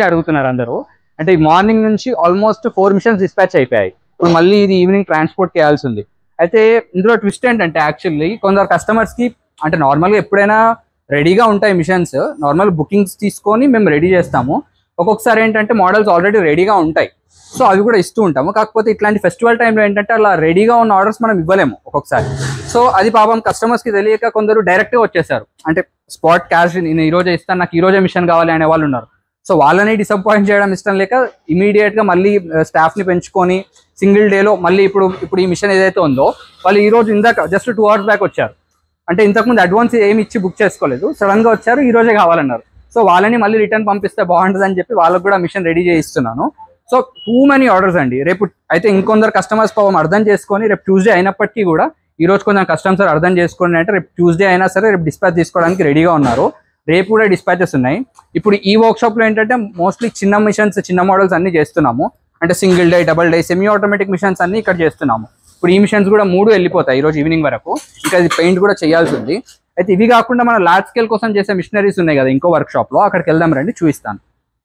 అడుగుతున్నారు అందరూ. అంటే మార్నింగ్ నుంచి ఆల్మోస్ట్ 4 మిషన్స్ డిస్పాచ్ అయిపోయాయి. ఇప్పుడు మళ్ళీ ఇది ఈవినింగ్ ట్రాన్స్పోర్ట్ చేయాల్సి ఉంది. అయితే ఇందులో ట్విస్ట్ ఏంటంటే యాక్చువల్లీ కొందరు కస్టమర్స్కి అంటే నార్మల్గా ఎప్పుడైనా రెడీగా ఉంటాయి మిషన్స్, నార్మల్ బుకింగ్స్ తీసుకొని మేము రెడీ చేస్తాము. ఒక్కొక్కసారి ఏంటంటే మోడల్స్ ఆల్రెడీ రెడీగా ఉంటాయి, సో అవి కూడా ఇస్తూ ఉంటాము. కాకపోతే ఇట్లాంటి ఫెస్టివల్ టైంలో ఏంటంటే అలా రెడీగా ఉన్న ఆర్డర్స్ మనం ఇవ్వలేము ఒక్కొక్కసారి. సో అది పాపం కస్టమర్స్కి తెలియక కొందరు డైరెక్ట్గా వచ్చేసారు. అంటే స్పాట్ క్యాష్ నేను ఈరోజే ఇస్తాను, నాకు ఈరోజే మిషన్ కావాలి అనే వాళ్ళు ఉన్నారు. సో వాళ్ళని డిసప్పాయింట్ చేయడం ఇష్టం లేక ఇమీడియట్గా మళ్ళీ స్టాఫ్ని పెంచుకొని సింగిల్ డేలో మళ్ళీ ఇప్పుడు ఈ మిషన్ ఏదైతే ఉందో వాళ్ళు ఈరోజు ఇందాక జస్ట్ 2 hours బ్యాక్ వచ్చారు. అంటే ఇంతకుముందు అడ్వాన్స్ ఏమి ఇచ్చి బుక్ చేసుకోలేదు, సడన్గా వచ్చారు, ఈ రోజే కావాలన్నారు. సో వాళ్ళని మళ్ళీ రిటర్న్ పంపిస్తే బాగుంటుంది అని చెప్పి వాళ్ళకు కూడా మిషన్ రెడీ చేయిస్తున్నాను. సో టూ మెనీ ఆర్డర్స్ అండి. రేపు అయితే ఇంకొందరు కస్టమర్స్ పాపం అర్థం చేసుకొని రేపు ట్యూస్డే అయినప్పటికీ కూడా ఈ రోజు కొంచెం కస్టమర్స్ అర్థం చేసుకోండి అంటే రేపు ట్యూస్డే అయినా సరే రేపు డిస్పాచ్ తీసుకోవడానికి రెడీగా ఉన్నారు. రేపు కూడా డిస్పాచెస్ ఉన్నాయి. ఇప్పుడు ఈ వర్క్షాప్లో ఏంటంటే మోస్ట్లీ చిన్న మిషన్స్, చిన్న మోడల్స్ అన్ని చేస్తున్నాము. అంటే single day, double day, semi automatic machines అన్ని ఇక్కడ చేస్తున్నాము. ఇప్పుడు ఈ మిషన్స్ కూడా 3 వెళ్ళిపోతాయి ఈరోజు ఈవినింగ్ వరకు. ఇంకా ఇది పెయింట్ కూడా చేయాల్సి ఉంది. అయితే ఇవి కాకుండా మన లార్జ్ స్కేల్ కోసం చేసే మిషనరీస్ ఉన్నాయి కదా ఇంకో వర్క్షాప్లో, అక్కడికి వెళ్దాం రండి, చూపిస్తాను.